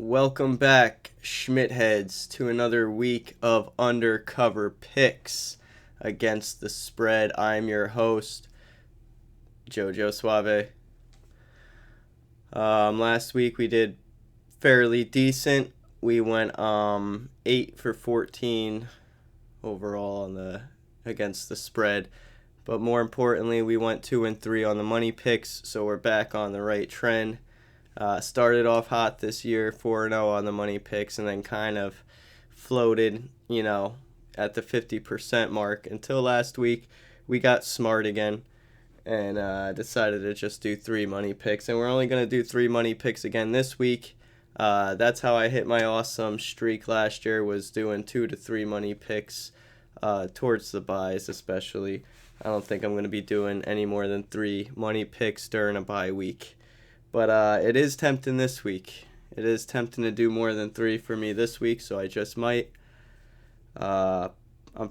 Welcome back, Schmidt heads, to another week of Undercover Picks against the spread. I'm your host, Jojo Suave. Last week we did fairly decent. We went 8 for 14 overall on the against the spread. But more importantly, we went 2 and 3 on the money picks, so we're back on the right trend. Started off hot this year, 4-0 on the money picks, and then kind of floated, at the 50% mark until last week. We got smart again and decided to just do 3 money picks, and we're only going to do 3 money picks again this week. That's how I hit my awesome streak last year, was doing 2 to 3 money picks towards the buys especially. I don't think I'm going to be doing any more than 3 money picks during a bye week. But it is tempting this week. It is tempting to do more than 3 for me this week, so I just might. I'm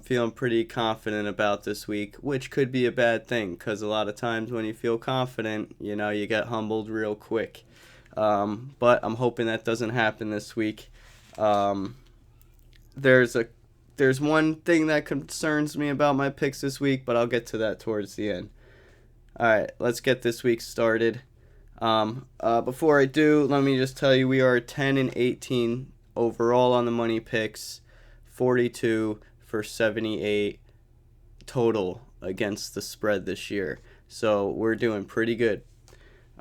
feeling pretty confident about this week, which could be a bad thing, because a lot of times when you feel confident, you get humbled real quick. But I'm hoping that doesn't happen this week. There's one thing that concerns me about my picks this week, but I'll get to that towards the end. All right, let's get this week started. Before I do, let me just tell you we are 10 and 18 overall on the money picks, 42 for 78 total against the spread this year. So we're doing pretty good.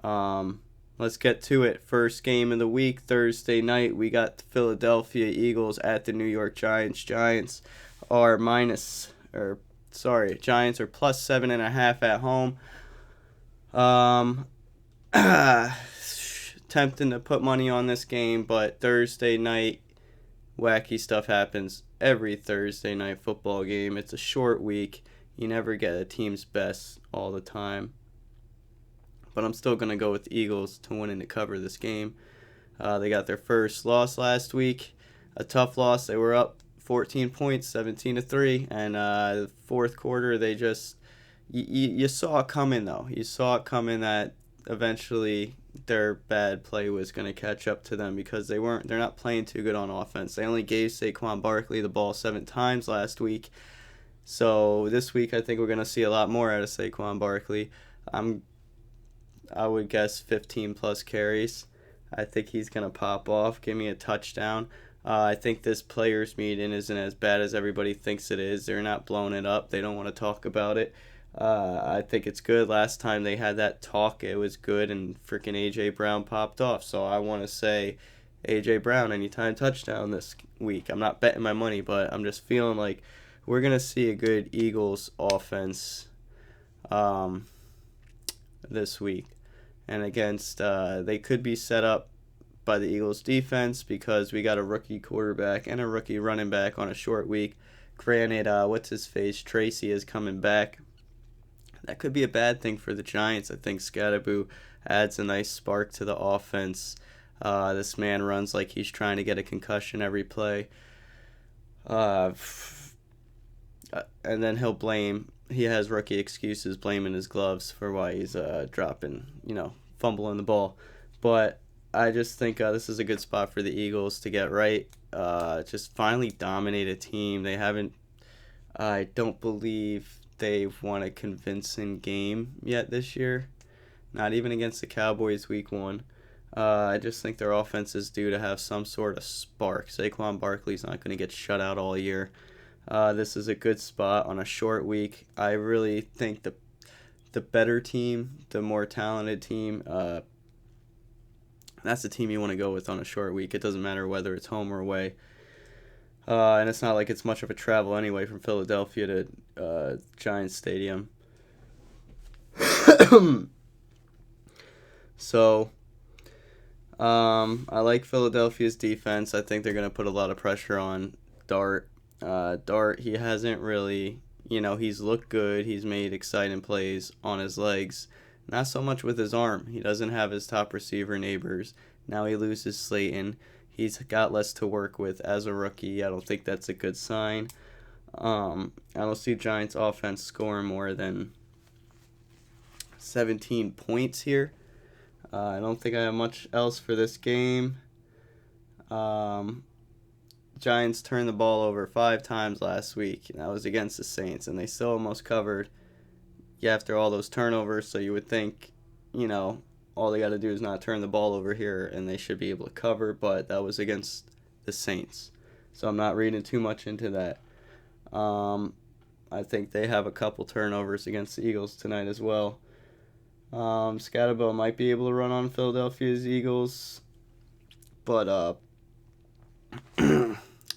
Let's get to it. First game of the week, Thursday night, we got the Philadelphia Eagles at the New York Giants. Giants are Giants are plus 7.5 at home. Tempting to put money on this game, but Thursday night, wacky stuff happens every Thursday night football game. It's a short week. You never get a team's best all the time. But I'm still going to go with the Eagles to win and to cover this game. They got their first loss last week. A tough loss. They were up 14 points, 17-3. And the fourth quarter, they just... You saw it coming, though. You saw it coming that eventually their bad play was going to catch up to them, because they're not playing too good on offense. They only gave Saquon Barkley the ball 7 times last week. So this week I think we're going to see a lot more out of Saquon Barkley. I would guess 15 plus carries. I think he's going to pop off, give me a touchdown. I think this players meeting isn't as bad as everybody thinks it is. They're not blowing it up. They don't want to talk about it. I think it's good. Last time they had that talk, it was good, and freaking A.J. Brown popped off. So I want to say A.J. Brown anytime touchdown this week. I'm not betting my money, but I'm just feeling like we're going to see a good Eagles offense this week. And against, they could be set up by the Eagles defense, because we got a rookie quarterback and a rookie running back on a short week. Granted, what's-his-face, Tracy is coming back. That could be a bad thing for the Giants. I think Scatterboo adds a nice spark to the offense. This man runs like he's trying to get a concussion every play. And then he has rookie excuses, blaming his gloves for why he's fumbling the ball. But I just think this is a good spot for the Eagles to get right. Just finally dominate a team. I don't believe they've won a convincing game yet this year. Not even against the Cowboys week 1. I just think their offense is due to have some sort of spark. Saquon Barkley's not going to get shut out all year. This is a good spot on a short week. I really think the better team, the more talented team, that's the team you want to go with on a short week. It doesn't matter whether it's home or away. And it's not like it's much of a travel anyway from Philadelphia to Giants Stadium. So, I like Philadelphia's defense. I think they're going to put a lot of pressure on Dart. Dart, he hasn't really, he's looked good. He's made exciting plays on his legs. Not so much with his arm. He doesn't have his top receiver neighbors. Now he loses Slayton. He's got less to work with as a rookie. I don't think that's a good sign. I don't see Giants offense scoring more than 17 points here. I don't think I have much else for this game. Um, Giants turned the ball over 5 times last week, and that was against the Saints, and they still almost covered. Yeah, after all those turnovers, so you would think, all they got to do is not turn the ball over here, and they should be able to cover, but that was against the Saints. So I'm not reading too much into that. I think they have a couple turnovers against the Eagles tonight as well. Scatterbo might be able to run on Philadelphia's Eagles, but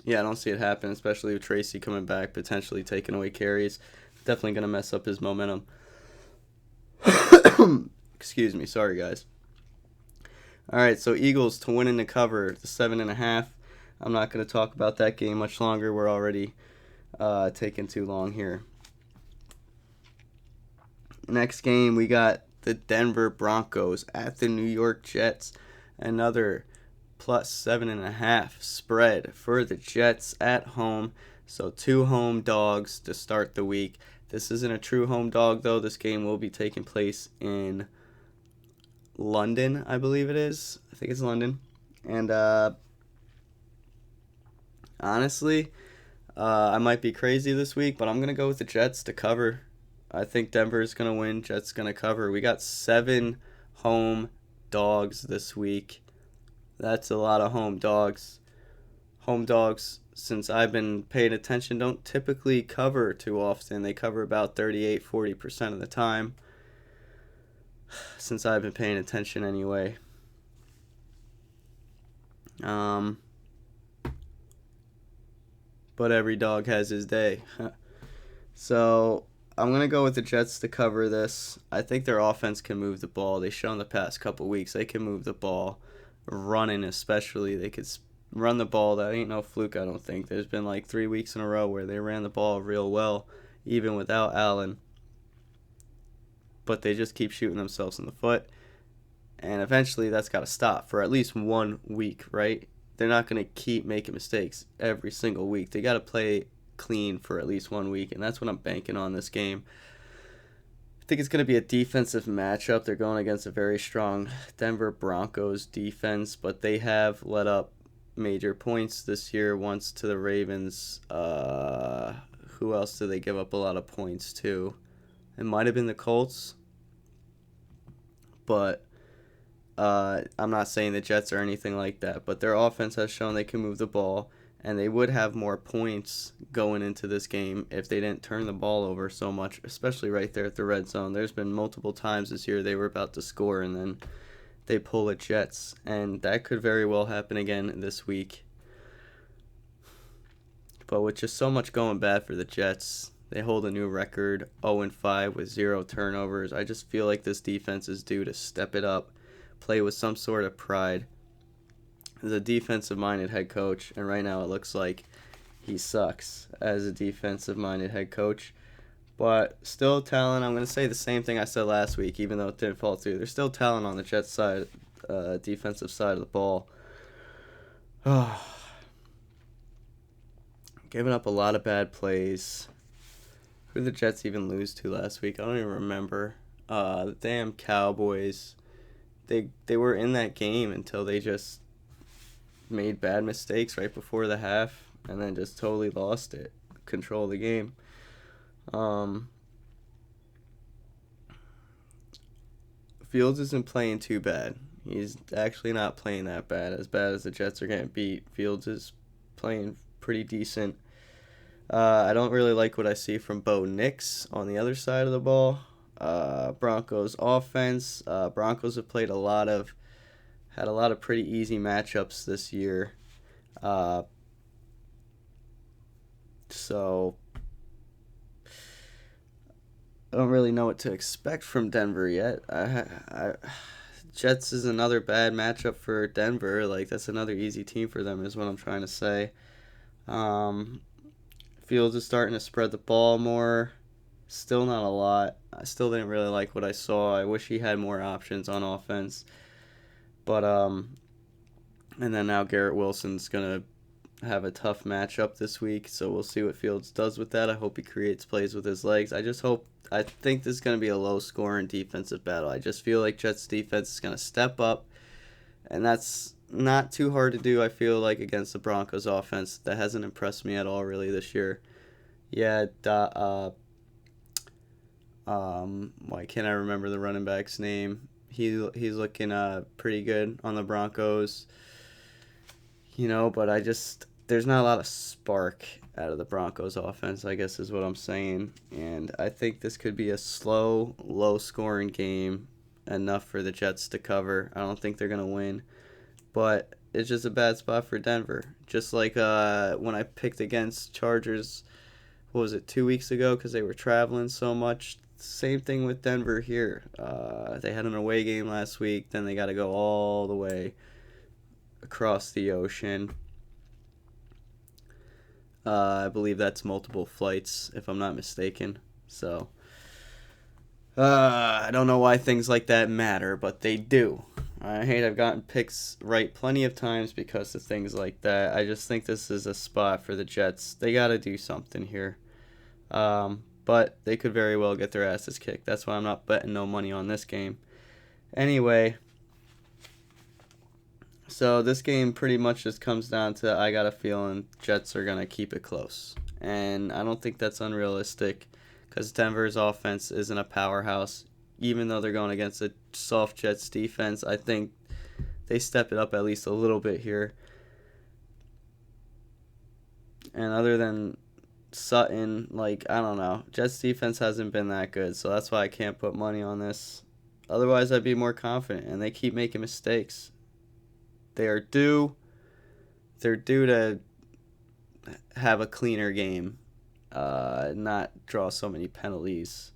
yeah, I don't see it happen, especially with Tracy coming back, potentially taking away carries. Definitely going to mess up his momentum. Excuse me. Sorry, guys. All right, so Eagles to win and to cover the 7.5. I'm not going to talk about that game much longer. We're already taking too long here. Next game, we got the Denver Broncos at the New York Jets. Another plus 7.5 spread for the Jets at home. So 2 home dogs to start the week. This isn't a true home dog, though. This game will be taking place in London, I believe it is. I think it's London. And honestly, I might be crazy this week, but I'm going to go with the Jets to cover. I think Denver's going to win. Jets going to cover. We got 7 home dogs this week. That's a lot of home dogs. Home dogs, since I've been paying attention, don't typically cover too often. They cover about 38-40% of the time. Since I've been paying attention anyway. But every dog has his day. So I'm going to go with the Jets to cover this. I think their offense can move the ball. They've shown the past couple weeks they can move the ball. Running especially. They could run the ball. That ain't no fluke, I don't think. There's been like 3 weeks in a row where they ran the ball real well, even without Allen. But they just keep shooting themselves in the foot. And eventually that's got to stop for at least 1 week, right? They're not going to keep making mistakes every single week. They got to play clean for at least 1 week, and that's what I'm banking on this game. I think it's going to be a defensive matchup. They're going against a very strong Denver Broncos defense, but they have let up major points this year, once to the Ravens. Who else did they give up a lot of points to? It might have been the Colts, but I'm not saying the Jets or anything like that, but their offense has shown they can move the ball, and they would have more points going into this game if they didn't turn the ball over so much, especially right there at the red zone. There's been multiple times this year they were about to score, and then they pull at Jets, and that could very well happen again this week. But with just so much going bad for the Jets, they hold a new record, 0-5 with 0 turnovers. I just feel like this defense is due to step it up, play with some sort of pride. He's a defensive-minded head coach, and right now it looks like he sucks as a defensive-minded head coach. But still talent. I'm going to say the same thing I said last week, even though it didn't fall through. There's still talent on the Jets side, defensive side of the ball. Giving up a lot of bad plays. Who did the Jets even lose to last week? I don't even remember. The damn Cowboys. They were in that game until they just made bad mistakes right before the half and then just totally lost it. Control the game. Fields isn't playing too bad. He's actually not playing that bad. As bad as the Jets are getting beat, Fields is playing pretty decent. I don't really like what I see from Bo Nix on the other side of the ball. Broncos offense. Broncos have had a lot of pretty easy matchups this year. So I don't really know what to expect from Denver yet. Jets is another bad matchup for Denver. Like, that's another easy team for them is what I'm trying to say. Fields is starting to spread the ball more. Still not a lot. I still didn't really like what I saw. I wish he had more options on offense. But, and then now Garrett Wilson's going to have a tough matchup this week, so we'll see what Fields does with that. I hope he creates plays with his legs. I think this is going to be a low-scoring defensive battle. I just feel like Jets defense is going to step up, and that's not too hard to do, I feel like, against the Broncos offense. That hasn't impressed me at all, really, this year. Yeah, why can't I remember the running back's name? He's looking pretty good on the Broncos, but there's not a lot of spark out of the Broncos offense, I guess is what I'm saying. And I think this could be a slow, low scoring game, enough for the Jets to cover. I don't think they're going to win, but it's just a bad spot for Denver. Just like when I picked against Chargers, what was it, 2 weeks ago, because they were traveling so much. Same thing with Denver here. They had an away game last week, then they got to go all the way across the ocean. I believe that's multiple flights, if I'm not mistaken. So, I don't know why things like that matter, but they do. I've gotten picks right plenty of times because of things like that. I just think this is a spot for the Jets. They got to do something here. But they could very well get their asses kicked. That's why I'm not betting no money on this game. Anyway, so this game pretty much just comes down to, I got a feeling Jets are going to keep it close. And I don't think that's unrealistic because Denver's offense isn't a powerhouse. Even though they're going against a soft Jets defense, I think they step it up at least a little bit here. And other than Sutton, I don't know. Jets defense hasn't been that good, so that's why I can't put money on this. Otherwise, I'd be more confident, and they keep making mistakes. They're due to have a cleaner game, not draw so many penalties.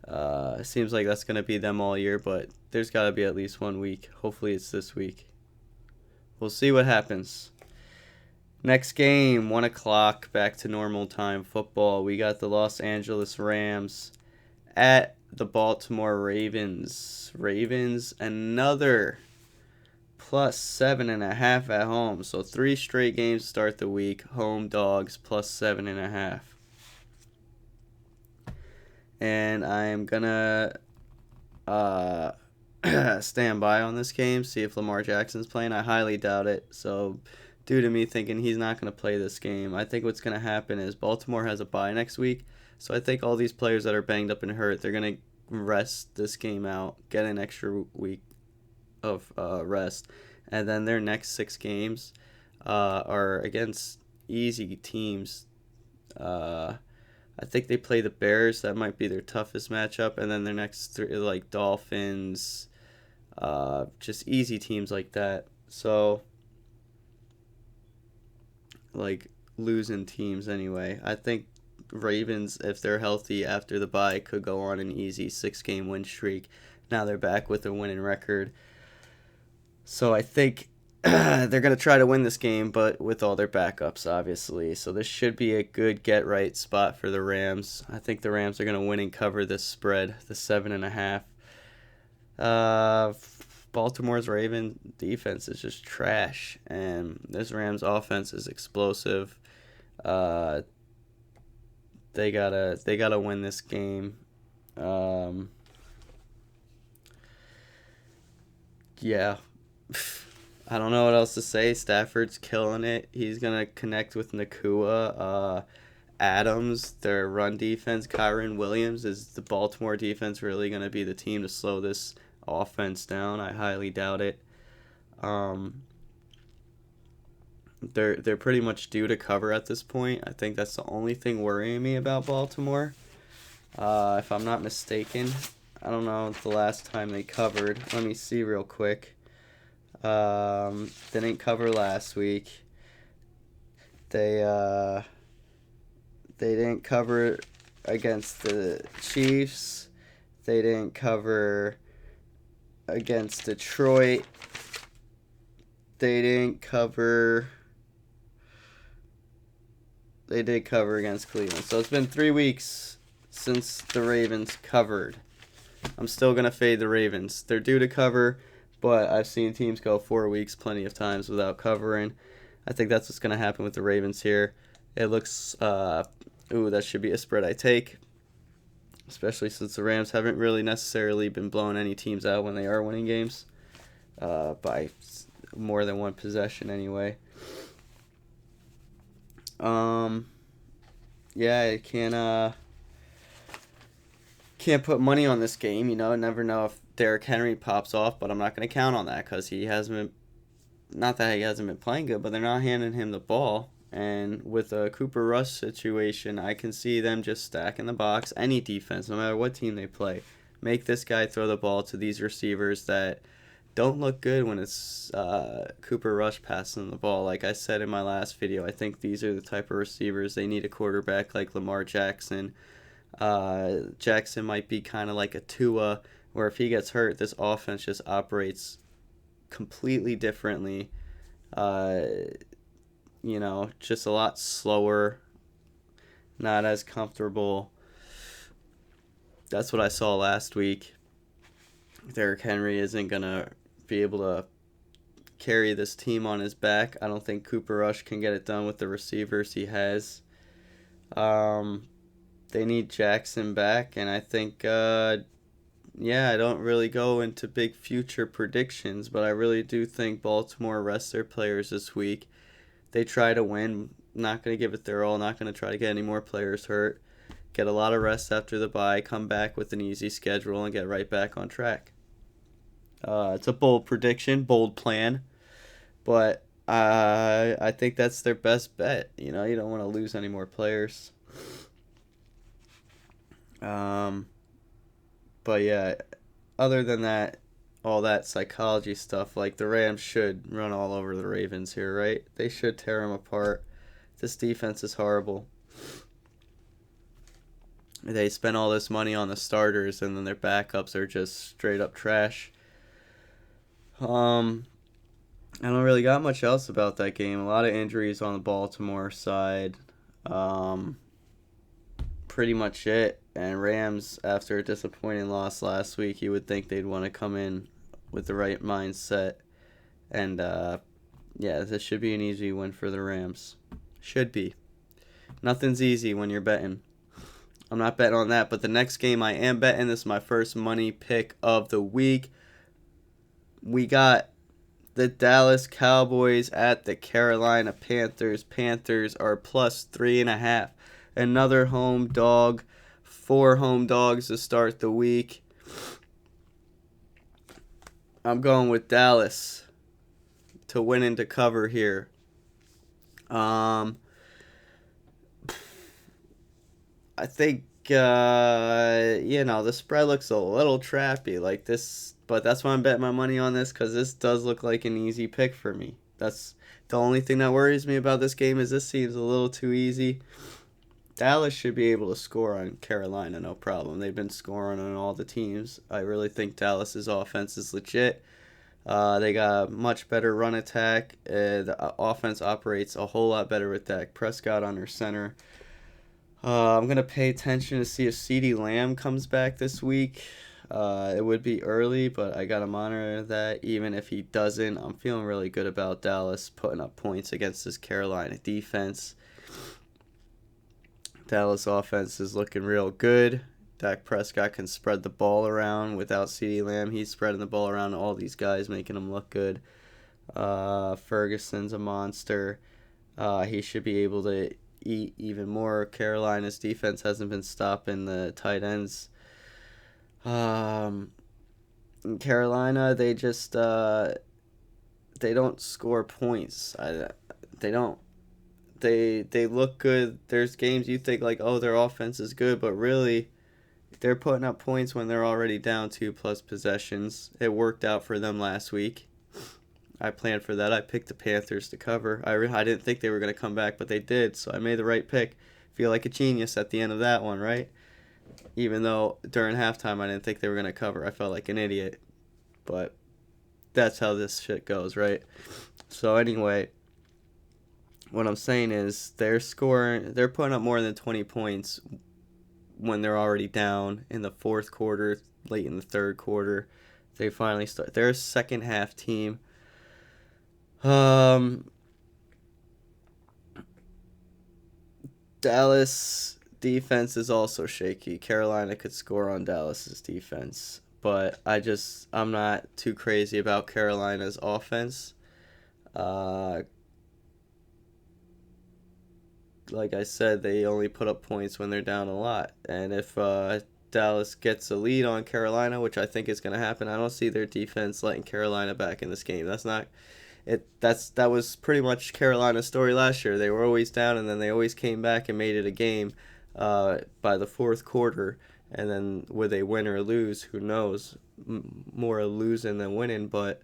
It seems like that's going to be them all year, but there's got to be at least 1 week. Hopefully it's this week. We'll see what happens. Next game, 1 o'clock, back to normal time football. We got the Los Angeles Rams at the Baltimore Ravens. Ravens, another plus 7.5 at home. So 3 straight games to start the week. Home dogs plus 7.5. And I am going to stand by on this game, see if Lamar Jackson's playing. I highly doubt it. So due to me thinking he's not going to play this game, I think what's going to happen is Baltimore has a bye next week. So I think all these players that are banged up and hurt, they're going to rest this game out, get an extra week of rest. And then their next 6 games are against easy teams. I think they play the Bears. That might be their toughest matchup. And then their next 3, Dolphins, just easy teams like that. So, losing teams anyway. I think Ravens, if they're healthy after the bye, could go on an easy 6-game win streak. Now they're back with a winning record. So I think they're going to try to win this game, but with all their backups, obviously. So this should be a good get-right spot for the Rams. I think the Rams are going to win and cover this spread, the 7.5. Baltimore's Raven defense is just trash, and this Rams offense is explosive. They gotta win this game. Yeah. I don't know what else to say. Stafford's killing it. He's going to connect with Nakua. Adams, their run defense. Kyron Williams. Is the Baltimore defense really going to be the team to slow this offense down? I highly doubt it. They're pretty much due to cover at this point. I think that's the only thing worrying me about Baltimore. If I'm not mistaken, I don't know the last time they covered. Let me see real quick. Didn't cover last week. They didn't cover against the Chiefs. They didn't cover against Detroit. They did cover against Cleveland. So it's been 3 weeks since the Ravens covered. I'm still going to fade the Ravens. They're due to cover, but I've seen teams go 4 weeks plenty of times without covering. I think that's what's going to happen with the Ravens here. It looks, that should be a spread I take, especially since the Rams haven't really necessarily been blowing any teams out when they are winning games by more than one possession anyway. Yeah, I can't put money on this game. Never know if Derrick Henry pops off, but I'm not going to count on that because he hasn't been. Not that he hasn't been playing good, but they're not handing him the ball. And with a Cooper Rush situation, I can see them just stacking the box. Any defense, no matter what team they play, make this guy throw the ball to these receivers that don't look good when it's Cooper Rush passing the ball. Like I said in my last video, I think these are the type of receivers they need a quarterback like Lamar Jackson. Jackson might be kind of like a Tua, where if he gets hurt, this offense just operates completely differently. Just a lot slower, not as comfortable. That's what I saw last week. Derrick Henry isn't going to be able to carry this team on his back. I don't think Cooper Rush can get it done with the receivers he has. They need Jackson back, and I think, I don't really go into big future predictions, but I really do think Baltimore rests their players this week. They try to win, not going to give it their all, not going to try to get any more players hurt. Get a lot of rest after the bye, come back with an easy schedule, and get right back on track. It's a bold prediction, bold plan, but I think that's their best bet. You don't want to lose any more players. But yeah, other than that, all that psychology stuff, like the Rams should run all over the Ravens here, right? They should tear them apart. This defense is horrible. They spend all this money on the starters, and then their backups are just straight up trash. I don't really got much else about that game. A lot of injuries on the Baltimore side. Pretty much it. And Rams, after a disappointing loss last week, you would think they'd want to come in with the right mindset. And, this should be an easy win for the Rams. Should be. Nothing's easy when you're betting. I'm not betting on that, but the next game I am betting. This is my first money pick of the week. We got the Dallas Cowboys at the Carolina Panthers. Panthers are plus 3.5. Another home dog. 4 home dogs to start the week. I'm going with Dallas to win and to cover here. I think, the spread looks a little trappy like this, but that's why I'm betting my money on this, because this does look like an easy pick for me. That's the only thing that worries me about this game, is this seems a little too easy. Dallas should be able to score on Carolina, no problem. They've been scoring on all the teams. I really think Dallas's offense is legit. They got a much better run attack. The offense operates a whole lot better with Dak Prescott under center. I'm going to pay attention to see if CeeDee Lamb comes back this week. It would be early, but I got to monitor that. Even if he doesn't, I'm feeling really good about Dallas putting up points against this Carolina defense. Dallas offense is looking real good. Dak Prescott can spread the ball around without CeeDee Lamb. He's spreading the ball around to all these guys, making them look good. Ferguson's a monster. He should be able to eat even more. Carolina's defense hasn't been stopping the tight ends. In Carolina, they just they don't score points. They don't. They look good. There's games you think like, oh, their offense is good, but really, they're putting up points when they're already down 2+ possessions. It worked out for them last week. I planned for that. I picked the Panthers to cover. I didn't think they were going to come back, but they did, so I made the right pick. Feel like a genius at the end of that one, right? Even though during halftime I didn't think they were going to cover. I felt like an idiot. But that's how this shit goes, right? So anyway, what I'm saying is they're putting up more than 20 points when they're already down in the fourth quarter, late in the third quarter. They finally start. They're a second half team. Dallas defense is also shaky. Carolina could score on Dallas's defense, but I'm not too crazy about Carolina's offense. Uh, like I said, they only put up points when they're down a lot. And if Dallas gets a lead on Carolina, which I think is going to happen, I don't see their defense letting Carolina back in this game. That's not it. That was pretty much Carolina's story last year. They were always down, and then they always came back and made it a game by the fourth quarter. And then would they win or lose? Who knows? More losing than winning. But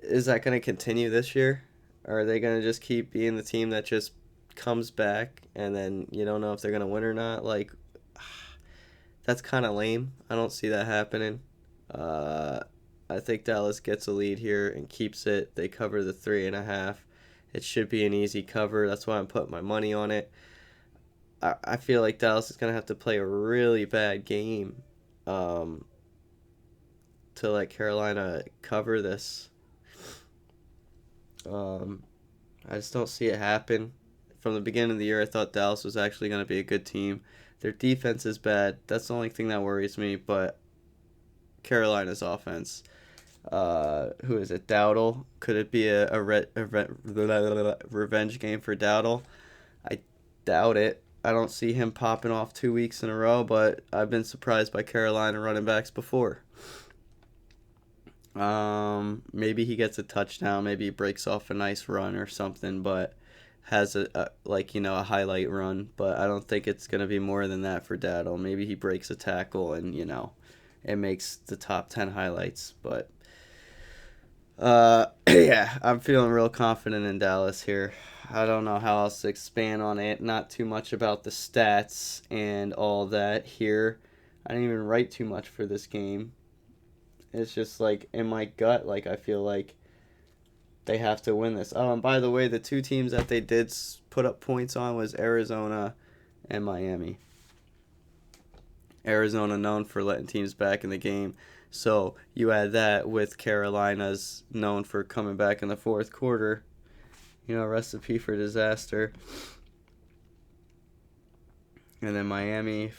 is that going to continue this year? Or are they going to just keep being the team that just comes back and then you don't know if they're going to win or not? Like, that's kind of lame. I don't see that happening. Uh, I think Dallas gets a lead here and keeps it. They cover the 3.5. It should be an easy cover. That's why I'm putting my money on it. I feel like Dallas is going to have to play a really bad game to let Carolina cover this. I just don't see it happen. From the beginning of the year, I thought Dallas was actually going to be a good team. Their defense is bad. That's the only thing that worries me. But Carolina's offense, who is it? Dowdle. Could it be a revenge game for Dowdle? I doubt it. I don't see him popping off 2 weeks in a row, but I've been surprised by Carolina running backs before. Maybe he gets a touchdown. Maybe he breaks off a nice run or something, but has a highlight run. But I don't think it's gonna be more than that for Daddle. Maybe he breaks a tackle and it makes the top 10 highlights. But yeah, I'm feeling real confident in Dallas here. I don't know how else to expand on it. Not too much about the stats and all that here. I didn't even write too much for this game. It's just like in my gut, like I feel like they have to win this. Oh, and by the way, the two teams that they did put up points on was Arizona and Miami. Arizona known for letting teams back in the game. So you add that with Carolina's known for coming back in the fourth quarter. Recipe for disaster. And then Miami,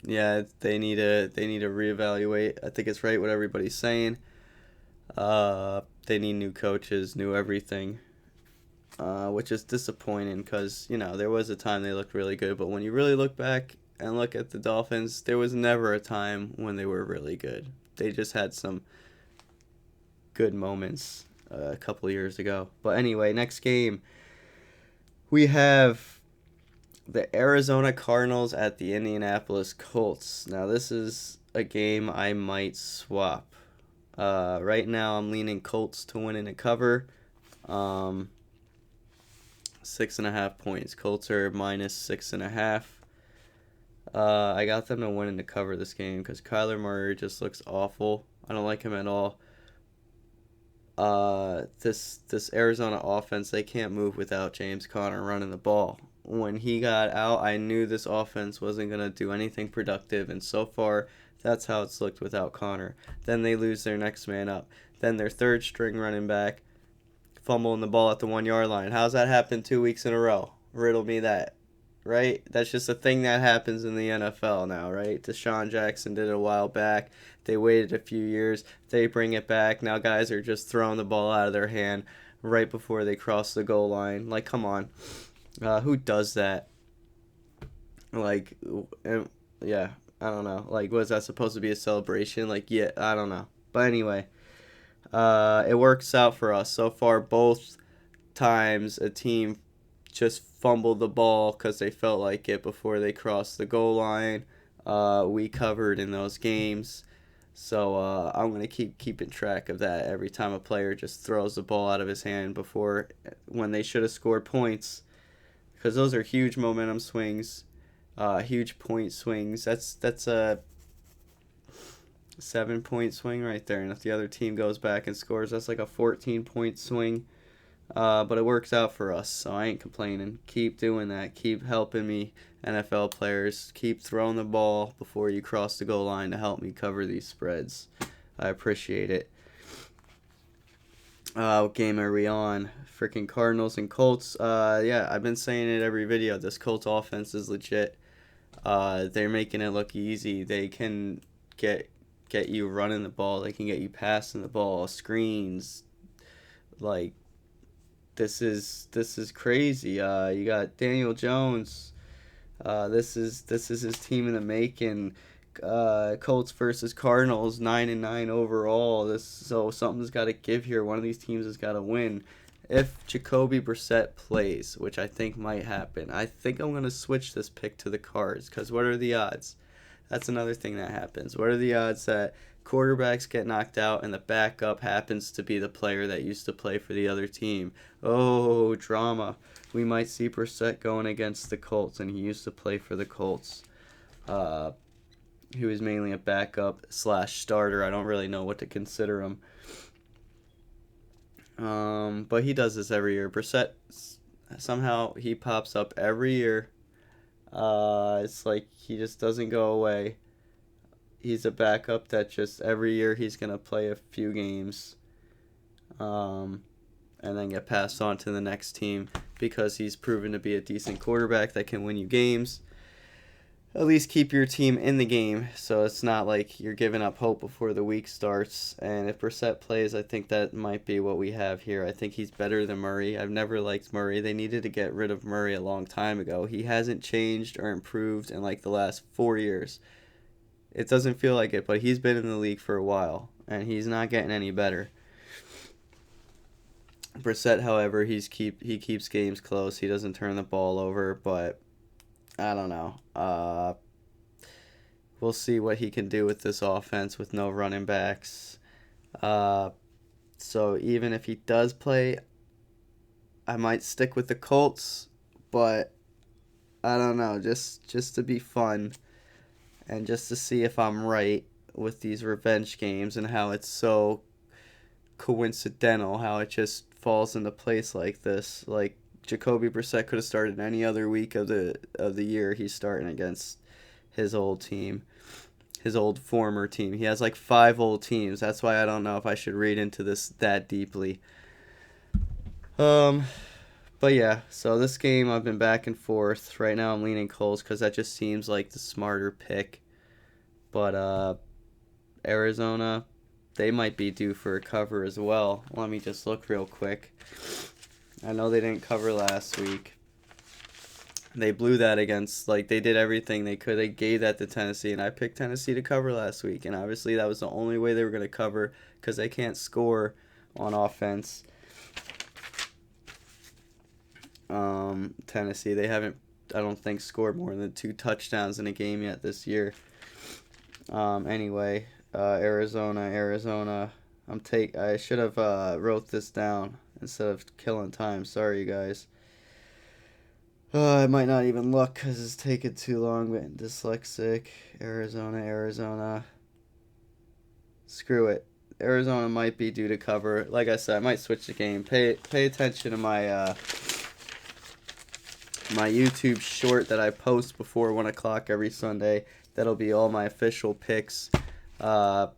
yeah, they need to reevaluate. I think it's right what everybody's saying. They need new coaches, new everything, which is disappointing because there was a time they looked really good, but when you really look back and look at the Dolphins, there was never a time when they were really good. They just had some good moments a couple of years ago. But anyway, next game we have the Arizona Cardinals at the Indianapolis Colts. Now this is a game I might swap. Right now I'm leaning Colts to win in a cover. 6.5 points. Colts are minus 6.5. I got them to win in the cover this game because Kyler Murray just looks awful. I don't like him at all. This Arizona offense, they can't move without James Conner running the ball. When he got out, I knew this offense wasn't going to do anything productive, and so far, that's how it's looked without Conner. Then they lose their next man up. Then their third string running back fumbling the ball at the 1 yard line. How's that happened 2 weeks in a row? Riddle me that. Right? That's just a thing that happens in the NFL now, right? Deshaun Jackson did it a while back. They waited a few years. They bring it back. Now guys are just throwing the ball out of their hand right before they cross the goal line. Like, come on. Who does that? Like, yeah, I don't know. Like, was that supposed to be a celebration? Like, yeah, I don't know. But anyway, it works out for us. So far, both times a team just fumbled the ball because they felt like it before they crossed the goal line. We covered in those games. So I'm going to keep keeping track of that every time a player just throws the ball out of his hand when they should have scored points. Because those are huge momentum swings, huge point swings. That's a 7-point swing right there. And if the other team goes back and scores, that's like a 14-point swing. But it works out for us, so I ain't complaining. Keep doing that. Keep helping me, NFL players. Keep throwing the ball before you cross the goal line to help me cover these spreads. I appreciate it. What game are we on? Freaking Cardinals and Colts. Yeah, I've been saying it every video. This Colts offense is legit. They're making it look easy. They can get you running the ball. They can get you passing the ball, screens, Like this is crazy. You got Daniel Jones. This is his team in the making. Colts versus Cardinals, 9-9 overall. So something's got to give here. One of these teams has got to win. If Jacoby Brissett plays, which I think might happen, I think I'm gonna switch this pick to the Cards. Cause what are the odds? That's another thing that happens. What are the odds that quarterbacks get knocked out and the backup happens to be the player that used to play for the other team? Oh, drama. We might see Brissett going against the Colts, and he used to play for the Colts. Uh, he was mainly a backup slash starter. I don't really know what to consider him. But he does this every year. Brissett, somehow he pops up every year. It's like he just doesn't go away. He's a backup that just every year he's going to play a few games and then get passed on to the next team because he's proven to be a decent quarterback that can win you games. At least keep your team in the game so it's not like you're giving up hope before the week starts. And if Brissett plays, I think that might be what we have here. I think he's better than Murray. I've never liked Murray. They needed to get rid of Murray a long time ago. He hasn't changed or improved in like the last 4 years. It doesn't feel like it, but he's been in the league for a while, and he's not getting any better. Brissett, however, he keeps games close. He doesn't turn the ball over, but I don't know. We'll see what he can do with this offense with no running backs. So even if he does play, I might stick with the Colts, but I don't know. Just to be fun and just to see if I'm right with these revenge games and how it's so coincidental, how it just falls into place like this. Like Jacoby Brissett could have started any other week of the year. He's starting against his old team, his old former team. He has like 5 old teams. That's why I don't know if I should read into this that deeply. But yeah, so this game I've been back and forth. Right now I'm leaning Colts because that just seems like the smarter pick. But Arizona, they might be due for a cover as well. Let me just look real quick. I know they didn't cover last week. They blew that against, like, they did everything they could. They gave that to Tennessee, and I picked Tennessee to cover last week. And obviously that was the only way they were going to cover because they can't score on offense. Tennessee, they haven't, I don't think, scored more than 2 touchdowns in a game yet this year. Anyway, Arizona. I should have wrote this down instead of killing time. Sorry, you guys. I might not even look because it's taking too long. But dyslexic. Arizona. Screw it. Arizona might be due to cover. Like I said, I might switch the game. Pay attention to my my YouTube short that I post before 1 o'clock every Sunday. That'll be all my official picks. All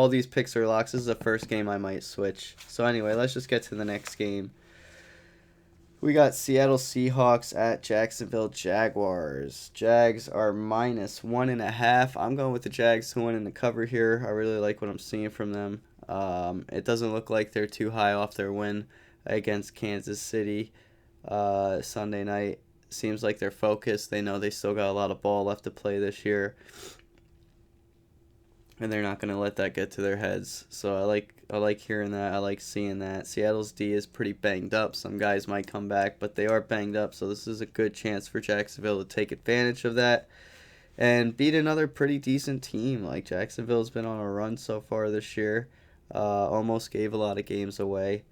these picks are locks. This is the first game I might switch. So anyway, let's just get to the next game. We got Seattle Seahawks at Jacksonville Jaguars. Jags are -1.5. I'm going with the Jags to win in the cover here. I really like what I'm seeing from them. It doesn't look like they're too high off their win against Kansas City Sunday night. Seems like they're focused. They know they still got a lot of ball left to play this year. And they're not going to let that get to their heads. So I like hearing that. I like seeing that. Seattle's D is pretty banged up. Some guys might come back, but they are banged up. So this is a good chance for Jacksonville to take advantage of that and beat another pretty decent team. Like Jacksonville's been on a run so far this year. Almost gave a lot of games away.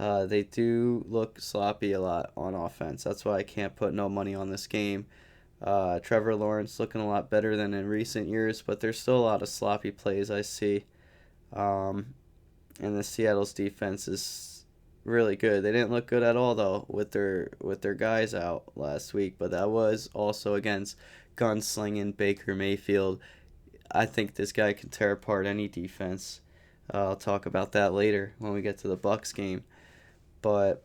They do look sloppy a lot on offense. That's why I can't put no money on this game. Trevor Lawrence looking a lot better than in recent years, but there's still a lot of sloppy plays I see. And the Seattle's defense is really good. They didn't look good at all though with their guys out last week, but that was also against gunslinging Baker Mayfield. I think this guy can tear apart any defense. I'll talk about that later when we get to the Bucs game. But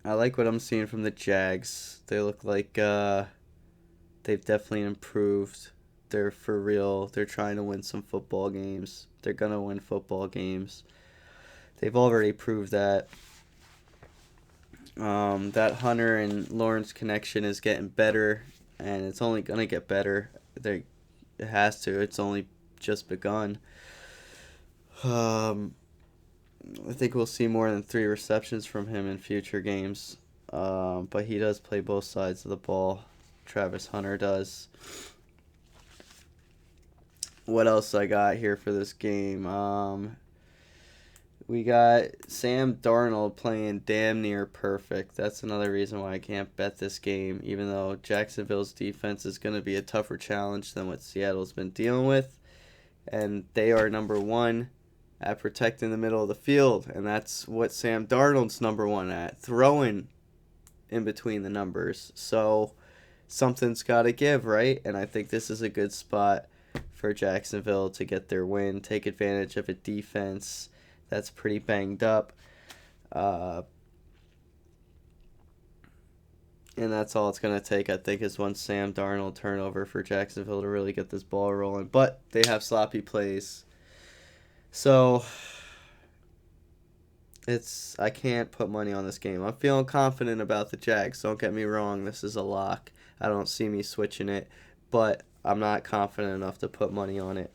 I like what I'm seeing from the Jags. They look like they've definitely improved. They're for real. They're trying to win some football games. They're going to win football games. They've already proved that. That Hunter and Lawrence connection is getting better, and it's only gonna get better. It has to. It's only just begun. Um, I think we'll see more than 3 receptions from him in future games. But he does play both sides of the ball. Travis Hunter does. What else I got here for this game? We got Sam Darnold playing damn near perfect. That's another reason why I can't bet this game, even though Jacksonville's defense is going to be a tougher challenge than what Seattle's been dealing with. And they are number one at protecting the middle of the field. And that's what Sam Darnold's number one at, throwing in between the numbers. So something's got to give, right? And I think this is a good spot for Jacksonville to get their win, take advantage of a defense that's pretty banged up. And that's all it's going to take, I think, is one Sam Darnold turnover for Jacksonville to really get this ball rolling. But they have sloppy plays. So I can't put money on this game. I'm feeling confident about the Jags. Don't get me wrong. This is a lock. I don't see me switching it. But I'm not confident enough to put money on it.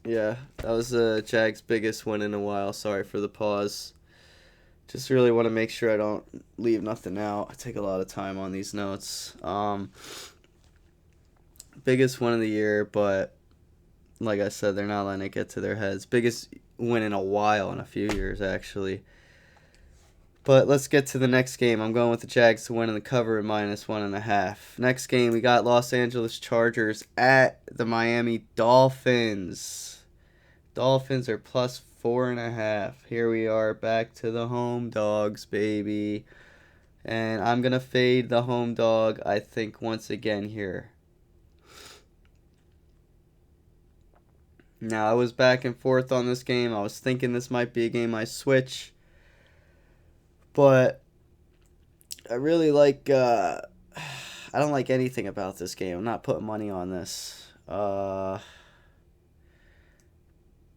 Yeah, that was the Jags' biggest win in a while. Sorry for the pause. Just really want to make sure I don't leave nothing out. I take a lot of time on these notes. Biggest win of the year, but like I said, they're not letting it get to their heads. Biggest win in a while, in a few years, actually. But let's get to the next game. I'm going with the Jags to win in the cover at -1.5. Next game, we got Los Angeles Chargers at the Miami Dolphins. Dolphins are +4.5. Here we are, back to the home dogs, baby. And I'm going to fade the home dog, I think, once again here. Now, I was back and forth on this game. I was thinking this might be a game I switch. But I really like, I don't like anything about this game. I'm not putting money on this.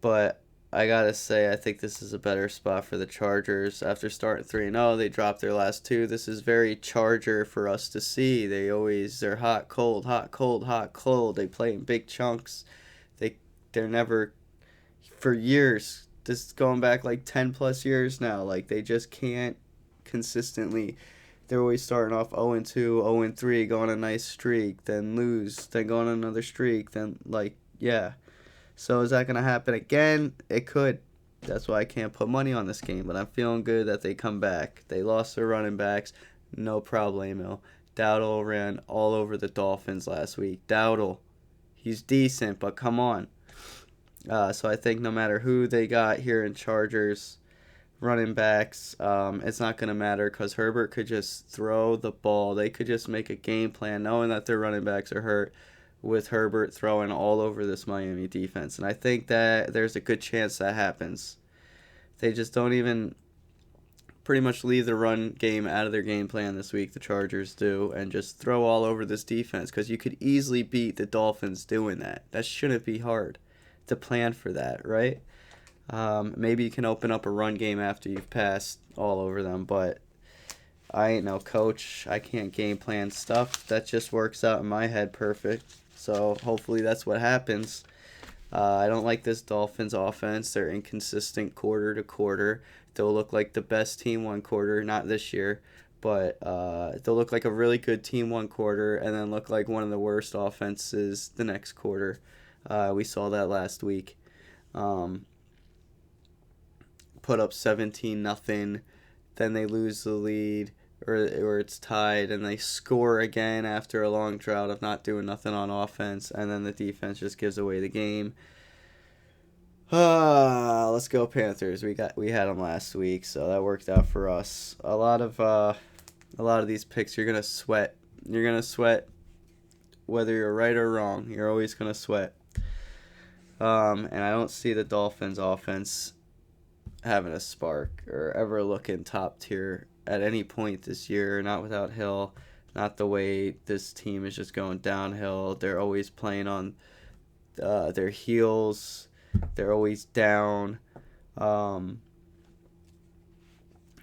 But I gotta say, I think this is a better spot for the Chargers. After starting 3-0, they dropped their last 2. This is very Charger for us to see. They're hot, cold, hot, cold, hot, cold. They play in big chunks. They're never, for years, this is going back like 10 plus years now. Like, they just can't consistently. They're always starting off 0-2, 0-3, go on a nice streak, then lose, then go on another streak, then, yeah. So is that going to happen again? It could. That's why I can't put money on this game, but I'm feeling good that they come back. They lost their running backs, no problemo. Dowdle ran all over the Dolphins last week. Dowdle, he's decent, but come on. So I think no matter who they got here in Chargers, running backs, it's not going to matter because Herbert could just throw the ball. They could just make a game plan knowing that their running backs are hurt with Herbert throwing all over this Miami defense. And I think that there's a good chance that happens. They just don't even pretty much leave the run game out of their game plan this week, the Chargers do, and just throw all over this defense because you could easily beat the Dolphins doing that. That shouldn't be hard to plan for that, right? Maybe you can open up a run game after you've passed all over them, but I ain't no coach. I can't game plan stuff. That just works out in my head perfect. So hopefully that's what happens. I don't like this Dolphins offense. They're inconsistent quarter to quarter. They'll look like the best team one quarter, not this year, but they'll look like a really good team one quarter and then look like one of the worst offenses the next quarter. We saw that last week. Put up 17-0, then they lose the lead, or it's tied, and they score again after a long drought of not doing nothing on offense, and then the defense just gives away the game. Let's go Panthers. We had them last week, so that worked out for us. A lot of these picks you're gonna sweat. You're gonna sweat whether you're right or wrong. You're always gonna sweat. And I don't see the Dolphins' offense having a spark or ever looking top tier at any point this year. Not without Hill. Not the way this team is just going downhill. They're always playing on their heels. They're always down. And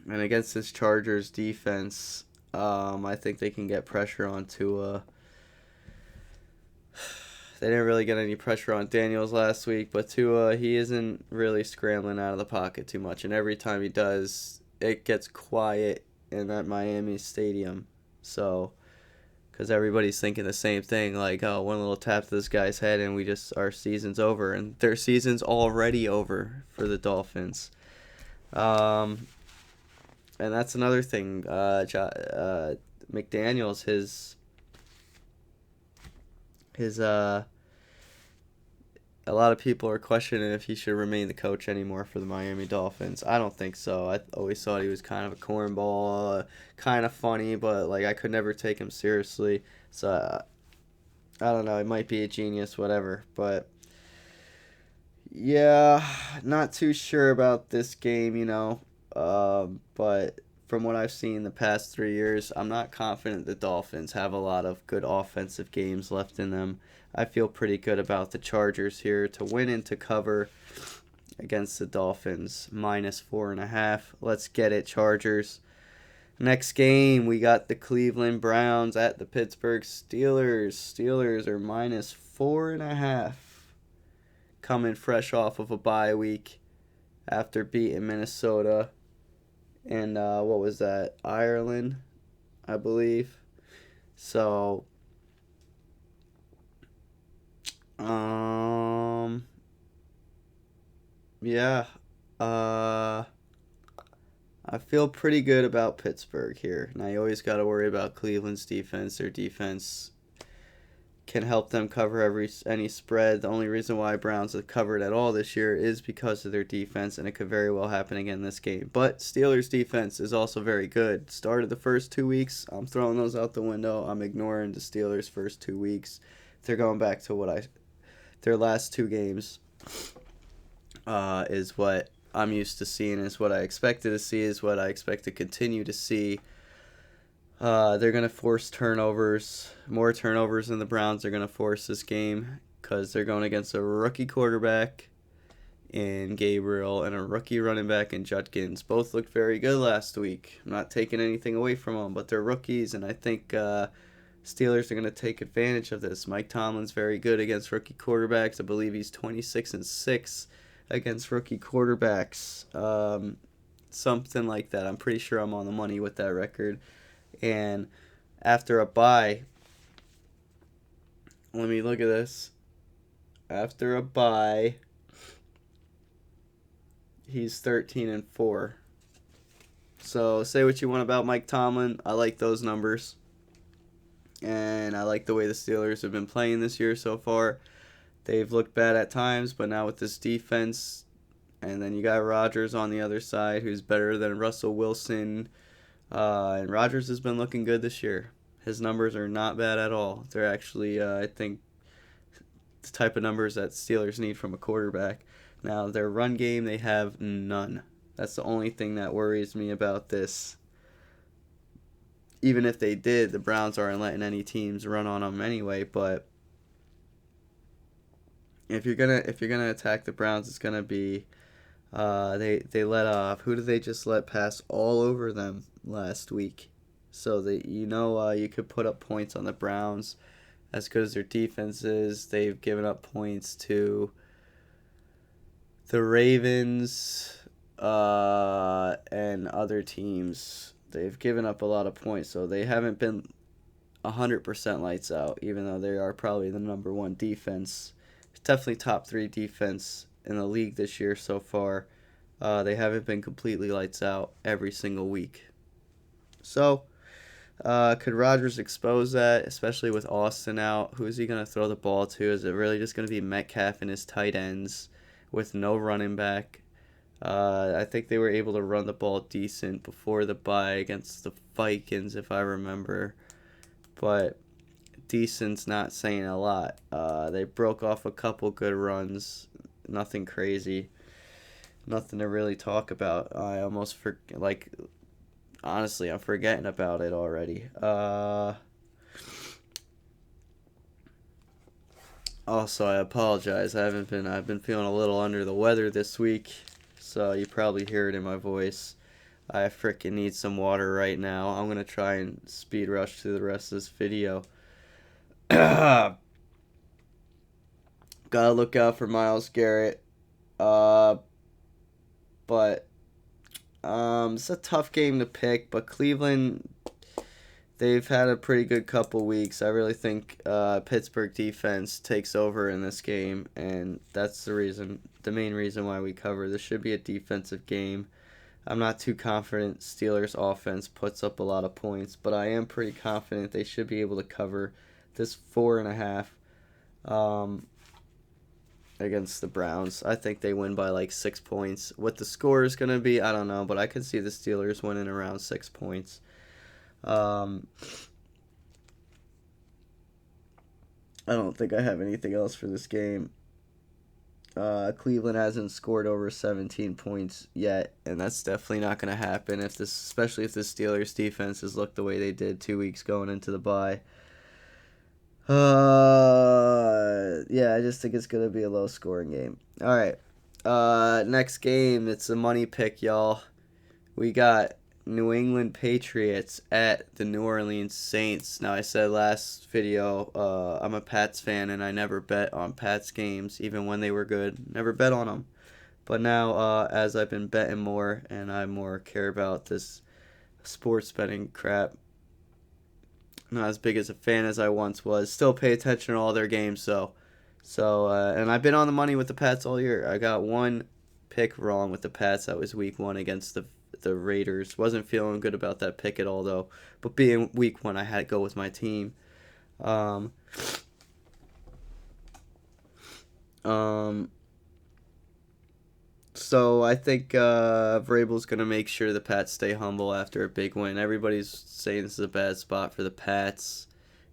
against this Chargers defense, I think they can get pressure on Tua. They didn't really get any pressure on Daniels last week, but Tua, he isn't really scrambling out of the pocket too much. And every time he does, it gets quiet in that Miami stadium. So, because everybody's thinking the same thing, like, oh, one little tap to this guy's head and our season's over. And their season's already over for the Dolphins. And that's another thing. McDaniels, his a lot of people are questioning if he should remain the coach anymore for the Miami Dolphins. I don't think so. I always thought he was kind of a cornball, kind of funny, but like I could never take him seriously. So I don't know. He might be a genius, whatever. But yeah, not too sure about this game, but from what I've seen the past 3 years, I'm not confident the Dolphins have a lot of good offensive games left in them. I feel pretty good about the Chargers here to win and to cover against the Dolphins. -4.5. Let's get it, Chargers. Next game, we got the Cleveland Browns at the Pittsburgh Steelers. Steelers are -4.5. Coming fresh off of a bye week after beating Minnesota and what was that? Ireland, I believe. So, yeah, I feel pretty good about Pittsburgh here. Now you always got to worry about Cleveland's defense. Their defense can help them cover any spread. The only reason why Browns have covered at all this year is because of their defense, and it could very well happen again this game. But Steelers' defense is also very good. Started the first 2 weeks. I'm throwing those out the window. I'm ignoring the Steelers' first 2 weeks. They're going back to their last 2 games is what I'm used to seeing, is what I expected to see, is what I expect to continue to see. They're going to force turnovers, more turnovers than the Browns are going to force this game because they're going against a rookie quarterback in Gabriel and a rookie running back in Judkins. Both looked very good last week. I'm not taking anything away from them, but they're rookies, and I think Steelers are going to take advantage of this. Mike Tomlin's very good against rookie quarterbacks. I believe he's 26-6 against rookie quarterbacks. Something like that. I'm pretty sure I'm on the money with that record. And after a bye, let me look at this. After a bye, he's 13-4. So say what you want about Mike Tomlin. I like those numbers. And I like the way the Steelers have been playing this year so far. They've looked bad at times, but now with this defense, and then you got Rodgers on the other side, who's better than Russell Wilson. And Rodgers has been looking good this year. His numbers are not bad at all. They're actually, I think, the type of numbers that Steelers need from a quarterback. Now, their run game, they have none. That's the only thing that worries me about this. Even if they did, the Browns aren't letting any teams run on them anyway. But if you're gonna attack the Browns, it's gonna be they let off. Who did they just let pass all over them last week? So that you could put up points on the Browns. As good as their defense is, they've given up points to the Ravens and other teams. They've given up a lot of points, so they haven't been 100% lights out, even though they are probably the number 1 defense. It's definitely top 3 defense in the league this year so far. They haven't been completely lights out every single week. So, could Rodgers expose that, especially with Austin out? Who is he going to throw the ball to? Is it really just going to be Metcalf and his tight ends with no running back? I think they were able to run the ball decent before the bye against the Vikings, if I remember. But decent's not saying a lot. They broke off a couple good runs. Nothing crazy. Nothing to really talk about. I almost honestly, I'm forgetting about it already. Also, I apologize. I've been feeling a little under the weather this week, so you probably hear it in my voice. I freaking need some water right now. I'm gonna try and speed rush through the rest of this video. Gotta look out for Myles Garrett. But it's a tough game to pick. But Cleveland, they've had a pretty good couple weeks. I really think Pittsburgh defense takes over in this game, and that's the main reason why we cover. This should be a defensive game. I'm not too confident Steelers offense puts up a lot of points, but I am pretty confident they should be able to cover this 4.5 against the Browns. I think they win by like 6 points. What the score is going to be, I don't know, but I could see the Steelers winning around 6 points. I don't think I have anything else for this game. Cleveland hasn't scored over 17 points yet, and that's definitely not going to happen especially if the Steelers defense has looked the way they did 2 weeks going into the bye. Yeah, I just think it's going to be a low-scoring game. All right, next game, it's a money pick, y'all. We got New England Patriots at the New Orleans Saints. Now, I said last video, I'm a Pats fan, and I never bet on Pats games, even when they were good. Never bet on them. But now, as I've been betting more, and I more care about this sports betting crap, not as big as a fan as I once was. Still pay attention to all their games, though. And I've been on the money with the Pats all year. I got one pick wrong with the Pats. That was week 1 against the Raiders. Wasn't feeling good about that pick at all, though. But being week 1, I had to go with my team. So I think Vrabel's going to make sure the Pats stay humble after a big win. Everybody's saying this is a bad spot for the Pats.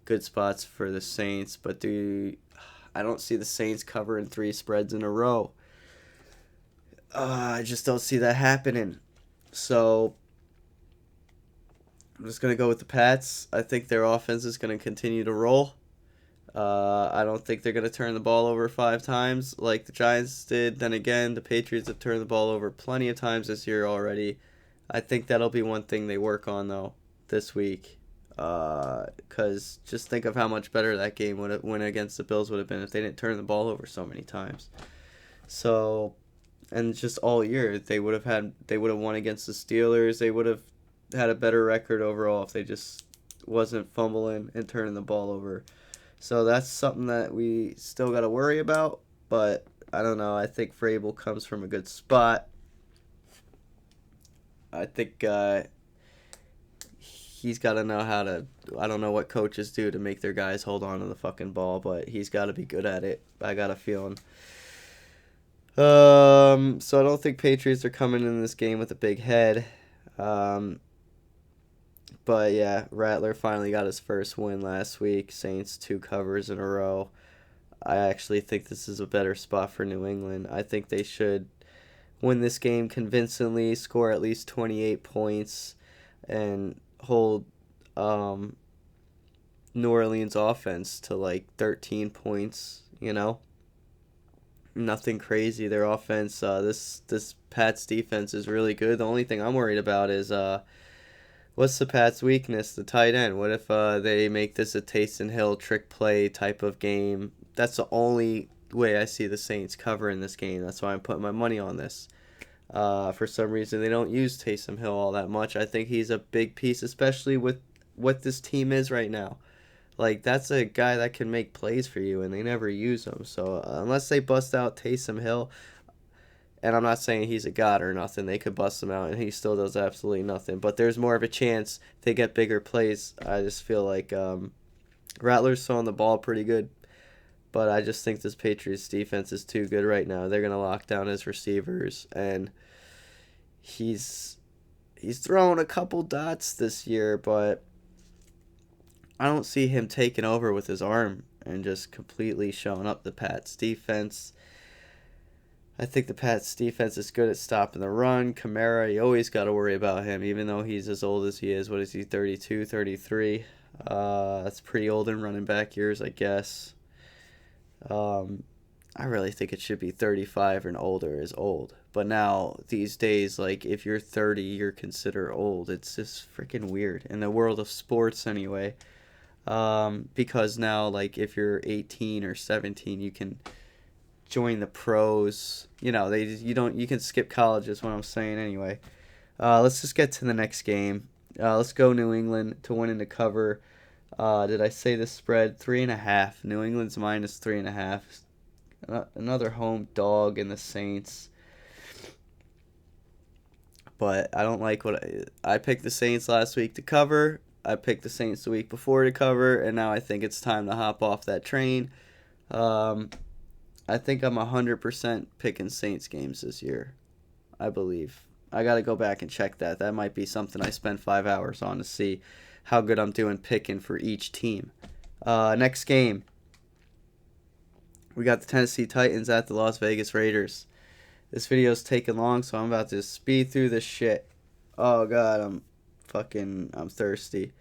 Good spots for the Saints. But I don't see the Saints covering 3 spreads in a row. I just don't see that happening. So I'm just going to go with the Pats. I think their offense is going to continue to roll. I don't think they're going to turn the ball over 5 times like the Giants did. Then again, the Patriots have turned the ball over plenty of times this year already. I think that'll be one thing they work on, though, this week. Because just think of how much better that game win against the Bills would have been if they didn't turn the ball over so many times. So, and just all year, they would have won against the Steelers. They would have had a better record overall if they just wasn't fumbling and turning the ball over. So that's something that we still got to worry about, but I don't know. I think Vrabel comes from a good spot. I think he's got to know how to, I don't know what coaches do to make their guys hold on to the fucking ball, but he's got to be good at it. I got a feeling. So I don't think Patriots are coming in this game with a big head. But yeah, Rattler finally got his first win last week. Saints 2 covers in a row. I actually think this is a better spot for New England. I think they should win this game convincingly, score at least 28 points, and hold New Orleans offense to like 13 points, Nothing crazy. Their offense, this Pats defense is really good. The only thing I'm worried about is what's the Pats' weakness? The tight end. What if they make this a Taysom Hill trick play type of game? That's the only way I see the Saints covering this game. That's why I'm putting my money on this. For some reason, they don't use Taysom Hill all that much. I think he's a big piece, especially with what this team is right now. Like, that's a guy that can make plays for you, and they never use him. So, unless they bust out Taysom Hill, and I'm not saying he's a god or nothing, they could bust him out, and he still does absolutely nothing. But there's more of a chance they get bigger plays. I just feel like Rattler's throwing the ball pretty good, but I just think this Patriots defense is too good right now. They're going to lock down his receivers, and he's thrown a couple dots this year, but I don't see him taking over with his arm and just completely showing up the Pats defense. I think the Pats defense is good at stopping the run. Kamara, you always got to worry about him, even though he's as old as he is. What is he, 32, 33? That's pretty old in running back years, I guess. I really think it should be 35 and older is old. But now, these days, like, if you're 30, you're considered old. It's just freaking weird. In the world of sports, anyway. Because now, like, if you're 18 or 17, you can join the pros. You know, you can skip college is what I'm saying anyway. Let's just get to the next game. Let's go New England to win and to cover. Did I say the spread? 3.5. New England's minus 3.5. Another home dog in the Saints. But I don't like what I picked the Saints last week to cover. I picked the Saints the week before to cover, and now I think it's time to hop off that train. I think I'm 100% picking Saints games this year. I believe. I got to go back and check that. That might be something I spend 5 hours on to see how good I'm doing picking for each team. Next game. We got the Tennessee Titans at the Las Vegas Raiders. This video's taking long, so I'm about to speed through this shit. Oh, God, I'm thirsty.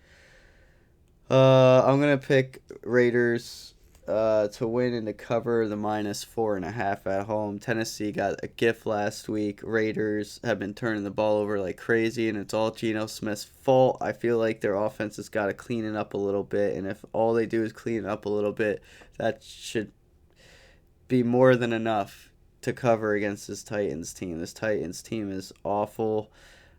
I'm going to pick Raiders to win and to cover the minus 4.5 at home. Tennessee got a gift last week. Raiders have been turning the ball over like crazy, and it's all Geno Smith's fault. I feel like their offense has got to clean it up a little bit, and if all they do is clean it up a little bit, that should be more than enough to cover against this Titans team. This Titans team is awful,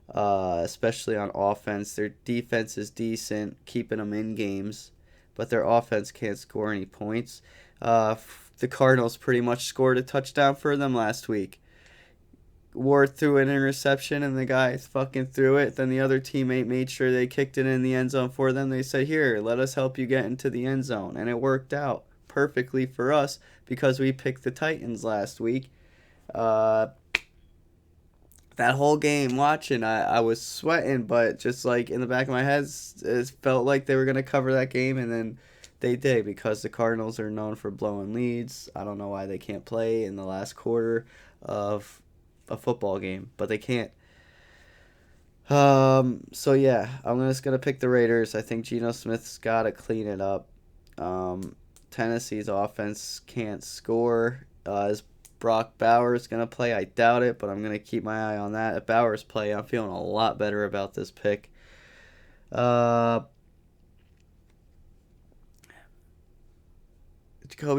especially on offense. Their defense is decent, keeping them in games, but their offense can't score any points. The Cardinals pretty much scored a touchdown for them last week. Ward threw an interception, and the guy fucking threw it. Then the other teammate made sure they kicked it in the end zone for them. They said, here, let us help you get into the end zone. And it worked out perfectly for us because we picked the Titans last week. That whole game watching, I was sweating, but just like in the back of my head, it felt like they were going to cover that game, and then they did because the Cardinals are known for blowing leads. I don't know why they can't play in the last quarter of a football game, but they can't. So yeah, I'm just going to pick the Raiders. I think Geno Smith's got to clean it up. Tennessee's offense can't score. Is Brock Bowers going to play? I doubt it, but I'm going to keep my eye on that. If Bowers play, I'm feeling a lot better about this pick. Jacoby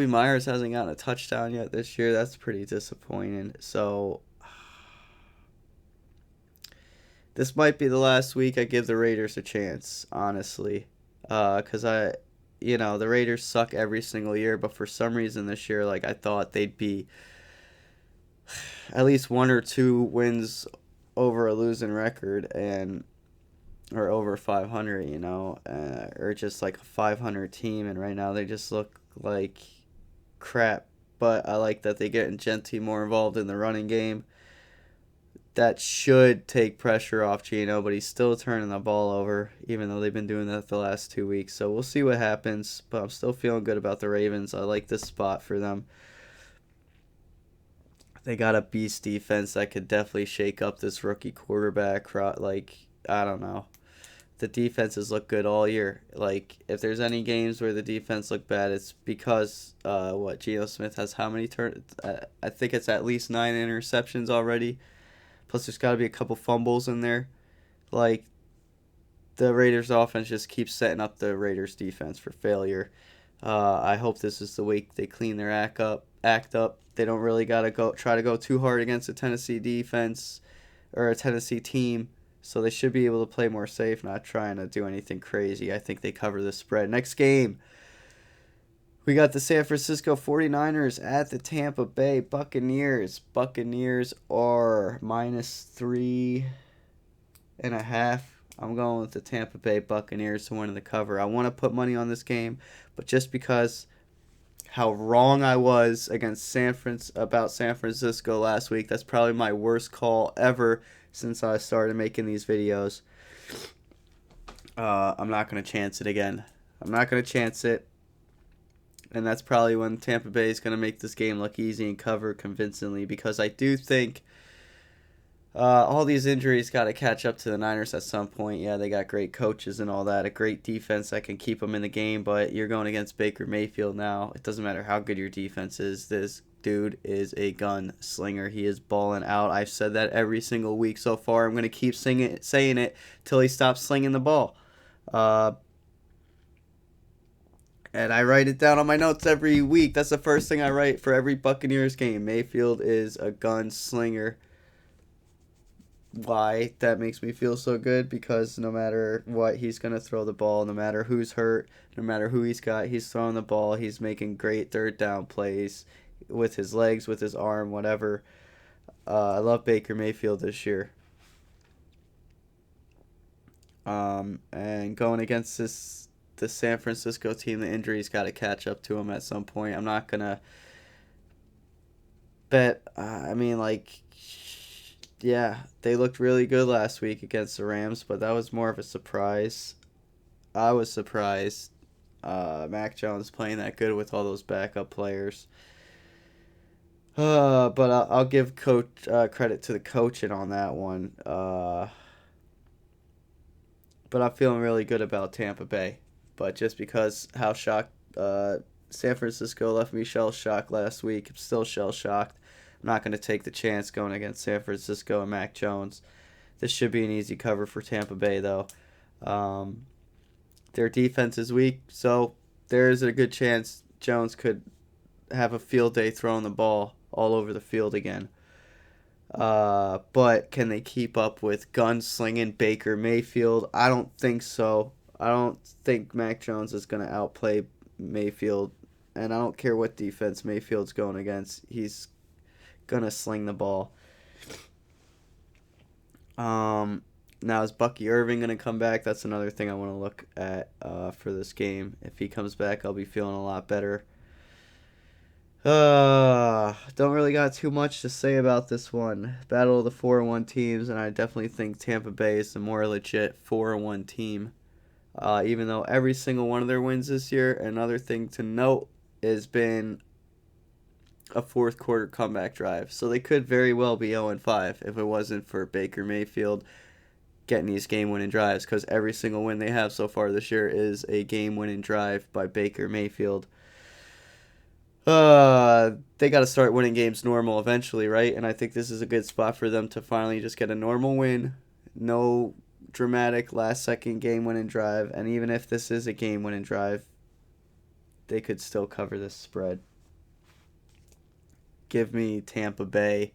Myers hasn't gotten a touchdown yet this year. That's pretty disappointing. So this might be the last week I give the Raiders a chance, honestly. Because the Raiders suck every single year, but for some reason this year, like, I thought they'd be at least 1 or 2 wins over a losing record, or over 500, or just like a 500 team, and right now they just look like crap. But I like that they get Gentry more involved in the running game. That should take pressure off Geno, but he's still turning the ball over, even though they've been doing that the last 2 weeks. So we'll see what happens, but I'm still feeling good about the Ravens. I like this spot for them. They got a beast defense that could definitely shake up this rookie quarterback. Like, I don't know. The defenses look good all year. Like, if there's any games where the defense look bad, it's because, Geno Smith has how many I think it's at least 9 interceptions already. Plus, there's got to be a couple fumbles in there. Like, the Raiders' offense just keeps setting up the Raiders' defense for failure. I hope this is the week they clean their act up. They don't really got to try to go too hard against a Tennessee defense or a Tennessee team. So they should be able to play more safe, not trying to do anything crazy. I think they cover the spread. Next game. We got the San Francisco 49ers at the Tampa Bay Buccaneers. Buccaneers are minus 3.5. I'm going with the Tampa Bay Buccaneers to win the cover. I want to put money on this game, but just because how wrong I was against about San Francisco last week, that's probably my worst call ever since I started making these videos. I'm not going to chance it again. I'm not going to chance it. And that's probably when Tampa Bay is going to make this game look easy and cover convincingly, because I do think all these injuries got to catch up to the Niners at some point. Yeah, they got great coaches and all that, a great defense that can keep them in the game, but you're going against Baker Mayfield now. It doesn't matter how good your defense is. This dude is a gunslinger. He is balling out. I've said that every single week so far. I'm going to keep saying it till he stops slinging the ball. And I write it down on my notes every week. That's the first thing I write for every Buccaneers game. Mayfield is a gunslinger. Why? That makes me feel so good, because no matter what, he's going to throw the ball. No matter who's hurt, no matter who he's got, he's throwing the ball. He's making great third down plays with his legs, with his arm, whatever. I love Baker Mayfield this year. And going against the San Francisco team, the injuries got to catch up to him at some point. I'm not going to bet. Yeah, they looked really good last week against the Rams, but that was more of a surprise. I was surprised Mac Jones playing that good with all those backup players. But I'll give coach credit to the coaching on that one. But I'm feeling really good about Tampa Bay. But just because how shocked San Francisco left me shell-shocked last week, I'm still shell-shocked. I'm not going to take the chance going against San Francisco and Mac Jones. This should be an easy cover for Tampa Bay, though. Their defense is weak, so there is a good chance Jones could have a field day throwing the ball all over the field again. But can they keep up with gunslinging Baker Mayfield? I don't think so. I don't think Mac Jones is going to outplay Mayfield, and I don't care what defense Mayfield's going against. He's going to sling the ball. Now, is Bucky Irving going to come back? That's another thing I want to look at for this game. If he comes back, I'll be feeling a lot better. Don't really got too much to say about this one. Battle of the 4-1 teams, and I definitely think Tampa Bay is the more legit 4-1 team. Even though every single one of their wins this year, another thing to note has been a fourth quarter comeback drive. So they could very well be 0-5 if it wasn't for Baker Mayfield getting these game-winning drives, because every single win they have so far this year is a game-winning drive by Baker Mayfield. They got to start winning games normal eventually, right? And I think this is a good spot for them to finally just get a normal win. No dramatic last-second game-winning drive. And even if this is a game-winning drive, they could still cover this spread. Give me Tampa Bay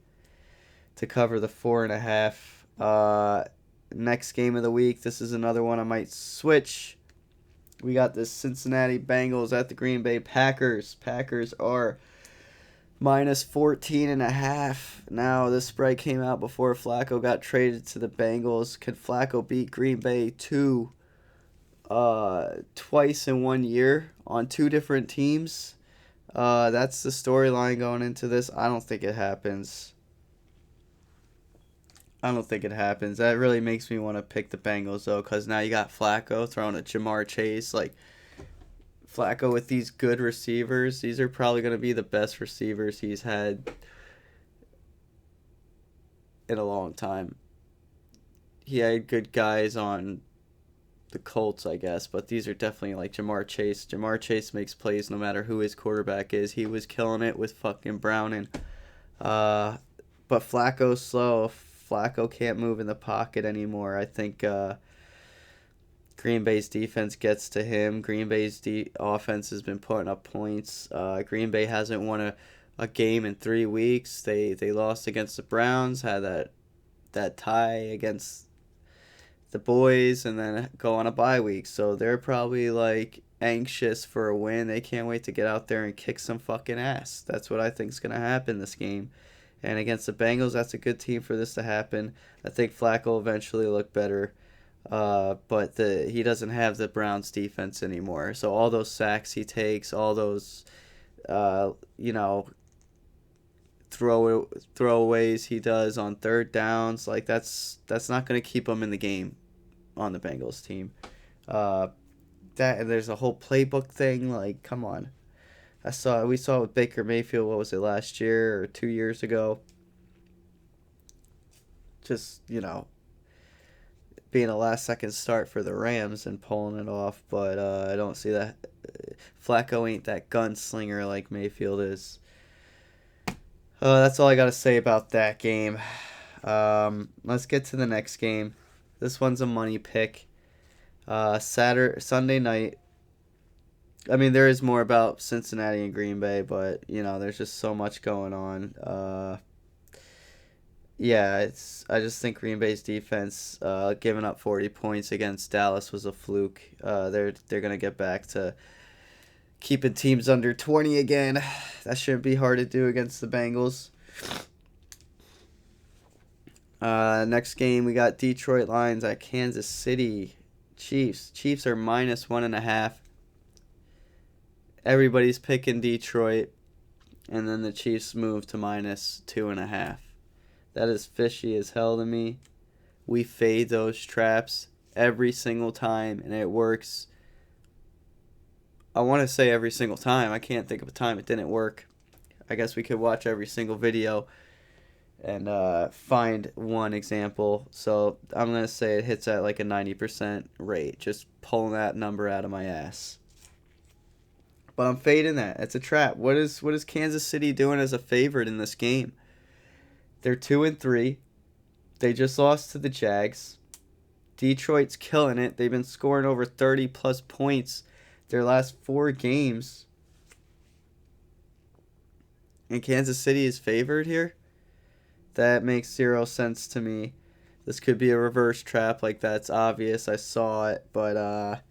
to cover the 4.5. Next game of the week, this is another one I might switch. We got the Cincinnati Bengals at the Green Bay Packers. Packers are minus 14.5. Now, this spread came out before Flacco got traded to the Bengals. Can Flacco beat Green Bay twice in 1 year on two different teams? That's the storyline going into this. I don't think it happens. That really makes me want to pick the Bengals, though, because now you got Flacco throwing at Jamar Chase. Like, Flacco with these good receivers, these are probably going to be the best receivers he's had in a long time. He had good guys on the Colts, I guess, but these are definitely like Jamar Chase. Jamar Chase makes plays no matter who his quarterback is. He was killing it with fucking Browning. But Flacco's slow. Flacco can't move in the pocket anymore. I think Green Bay's defense gets to him. Green Bay's offense has been putting up points. Green Bay hasn't won a game in 3 weeks. They lost against the Browns, had that tie against the boys, and then go on a bye week. So they're probably like anxious for a win. They can't wait to get out there and kick some fucking ass. That's what I think is going to happen this game. And against the Bengals, that's a good team for this to happen. I think Flacco will eventually look better. But he doesn't have the Browns defense anymore. So all those sacks he takes, all those, throwaways he does on third downs, like that's not going to keep him in the game on the Bengals team. that, and there's a whole playbook thing. Like, come on. We saw with Baker Mayfield, what was it, last year or 2 years ago? Just, being a last second start for the Rams and pulling it off, but I don't see that. Flacco ain't that gunslinger like Mayfield is. That's all I got to say about that game. Let's get to the next game. This one's a money pick. Sunday night. I mean, there is more about Cincinnati and Green Bay, but there's just so much going on. Yeah, I just think Green Bay's defense giving up 40 points against Dallas was a fluke. They're gonna get back to keeping teams under 20 again. That shouldn't be hard to do against the Bengals. Next game, we got Detroit Lions at Kansas City Chiefs. Chiefs are -1.5. Everybody's picking Detroit, and then the Chiefs move to -2.5. That is fishy as hell to me. We fade those traps every single time, and it works. I want to say every single time. I can't think of a time it didn't work. I guess we could watch every single video and find one example. So I'm going to say it hits at like a 90% rate. Just pulling that number out of my ass. But I'm fading that. It's a trap. What is Kansas City doing as a favorite in this game? They're 2-3. They just lost to the Jags. Detroit's killing it. They've been scoring over 30-plus points their last 4 games. And Kansas City is favored here? That makes 0 sense to me. This could be a reverse trap. Like, that's obvious. I saw it. But,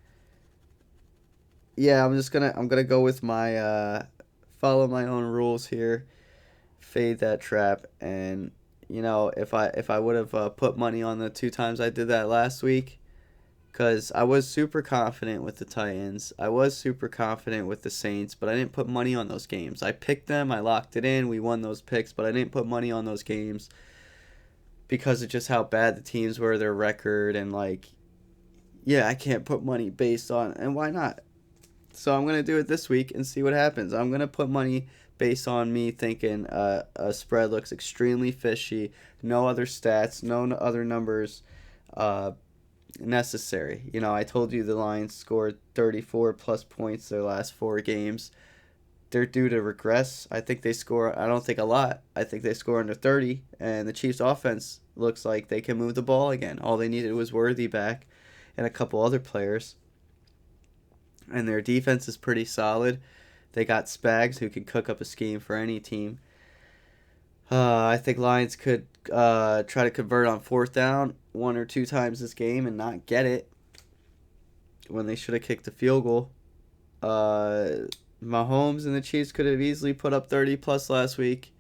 yeah, I'm gonna go with my, follow my own rules here. Fade that trap, and if I would have put money on the 2 times I did that last week, because I was super confident with the Titans, I was super confident with the Saints, but I didn't put money on those games. I picked them, I locked it in, we won those picks, but I didn't put money on those games because of just how bad the teams were, their record, and I can't put money based on, and why not? So I'm gonna do it this week and see what happens. I'm gonna put money based on me thinking a spread looks extremely fishy, no other stats, no other numbers necessary. I told you the Lions scored 34-plus points their last 4 games. They're due to regress. I think they score, I don't think a lot. I think they score under 30, and the Chiefs' offense looks like they can move the ball again. All they needed was Worthy back and a couple other players. And their defense is pretty solid. They got Spags, who can cook up a scheme for any team. I think Lions could try to convert on 4th down 1 or 2 times this game and not get it when they should have kicked the field goal. Mahomes and the Chiefs could have easily put up 30-plus last week.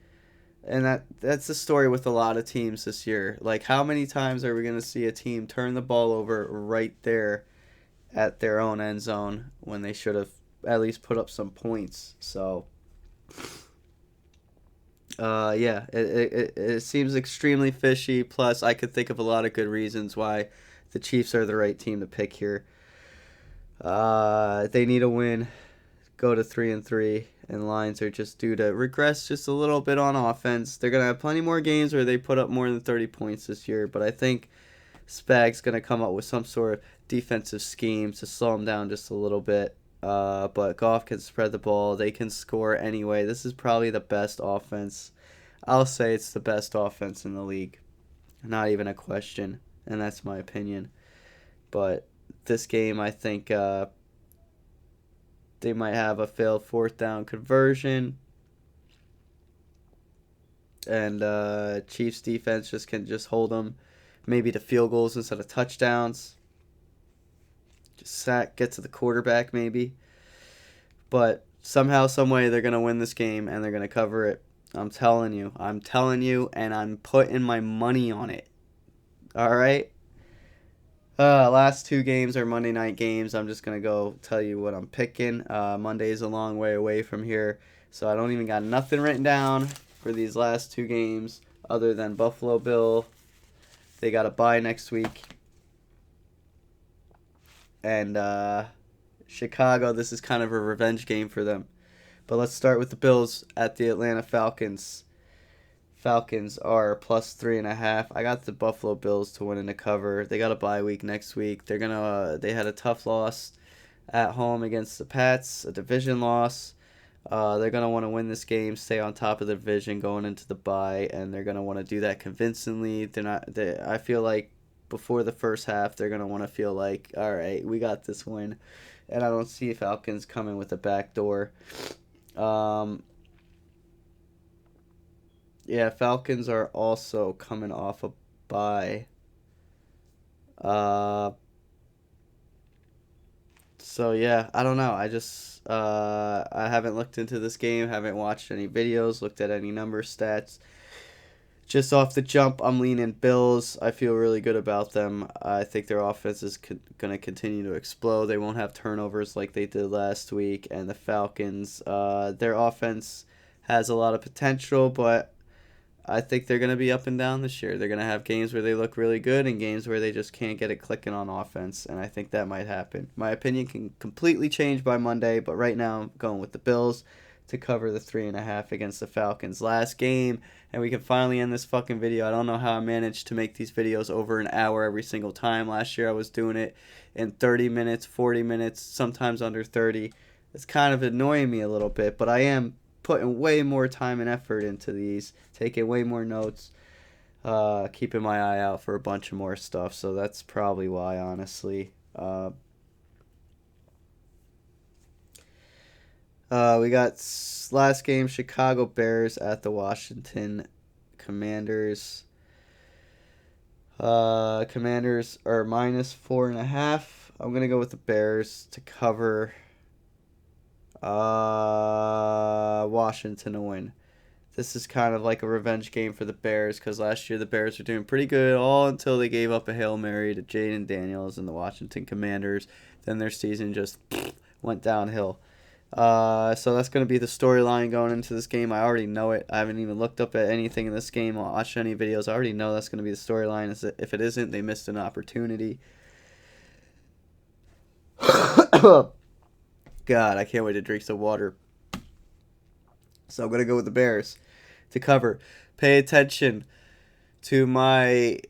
And that's the story with a lot of teams this year. Like, how many times are we going to see a team turn the ball over right there at their own end zone when they should have at least put up some points? So, it seems extremely fishy. Plus, I could think of a lot of good reasons why the Chiefs are the right team to pick here. They need a win, go to 3-3, and Lions are just due to regress just a little bit on offense. They're gonna have plenty more games where they put up more than 30 points this year, but I think Spag's gonna come up with some sort of defensive scheme to slow them down just a little bit. But Goff can spread the ball. They can score anyway. This is probably the best offense. I'll say it's the best offense in the league. Not even a question. And that's my opinion. But this game, I think they might have a failed 4th down conversion. And Chiefs defense can hold them maybe to field goals instead of touchdowns. Just get to the quarterback maybe. But somehow, some way, they're going to win this game and they're going to cover it. I'm telling you, and I'm putting my money on it. All right? Last 2 games are Monday night games. I'm just going to go tell you what I'm picking. Monday is a long way away from here, so I don't even got nothing written down for these last 2 games other than Buffalo Bill. They got a bye next week. And Chicago. This is kind of a revenge game for them. But let's start with the Bills at the Atlanta Falcons. Falcons are plus 3.5. I got the Buffalo Bills to win in the cover. They got a bye week next week. They had a tough loss at home against the Pats, a division loss. They're gonna want to win this game, stay on top of the division going into the bye, and they're gonna want to do that convincingly. I feel like before the first half, they're gonna want to feel like, all right, we got this win, and I don't see Falcons coming with a backdoor. Yeah, Falcons are also coming off a bye. So yeah, I don't know. I haven't looked into this game, haven't watched any videos, looked at any number stats. Just off the jump, I'm leaning Bills. I feel really good about them. I think their offense is going to continue to explode. They won't have turnovers like they did last week. And the Falcons, their offense has a lot of potential, but I think they're going to be up and down this year. They're going to have games where they look really good and games where they just can't get it clicking on offense, and I think that might happen. My opinion can completely change by Monday, but right now I'm going with the Bills to cover the 3.5 against the Falcons. Last game, and we can finally end this fucking video. I don't know how I managed to make these videos over an hour every single time. Last year I was doing it in 30 minutes, 40 minutes, sometimes under 30. It's kind of annoying me a little bit, but I am putting way more time and effort into these, taking way more notes, keeping my eye out for a bunch of more stuff. So that's probably why, honestly. We got last game, Chicago Bears at the Washington Commanders. Commanders are minus 4.5. I'm going to go with the Bears to cover. Washington to win. This is kind of like a revenge game for the Bears because last year the Bears were doing pretty good all until they gave up a Hail Mary to Jaden Daniels and the Washington Commanders. Then their season just went downhill. So that's going to be the storyline going into this game. I already know it. I haven't even looked up at anything in this game or watched any videos. I already know that's going to be the storyline. If it isn't, they missed an opportunity. God, I can't wait to drink some water. So I'm going to go with the Bears to cover. Pay attention to my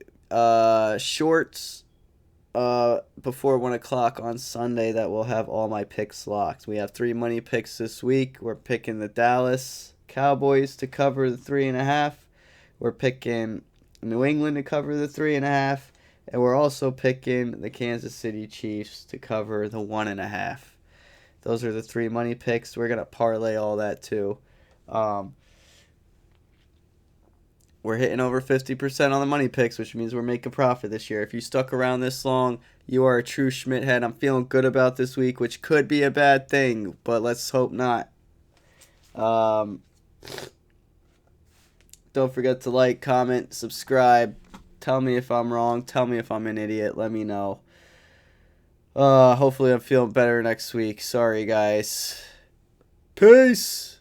shorts before 1 o'clock on Sunday that will have all my picks locked. We have 3 money picks this week. We're picking the Dallas Cowboys to cover the 3.5. We're picking New England to cover the 3.5. And we're also picking the Kansas City Chiefs to cover the 1.5. Those are the 3 money picks. We're going to parlay all that too. We're hitting over 50% on the money picks, which means we're making profit this year. If you stuck around this long, you are a true Schmidt head. I'm feeling good about this week, which could be a bad thing, but let's hope not. Don't forget to like, comment, subscribe. Tell me if I'm wrong. Tell me if I'm an idiot. Let me know. Hopefully I'm feeling better next week. Sorry, guys. Peace.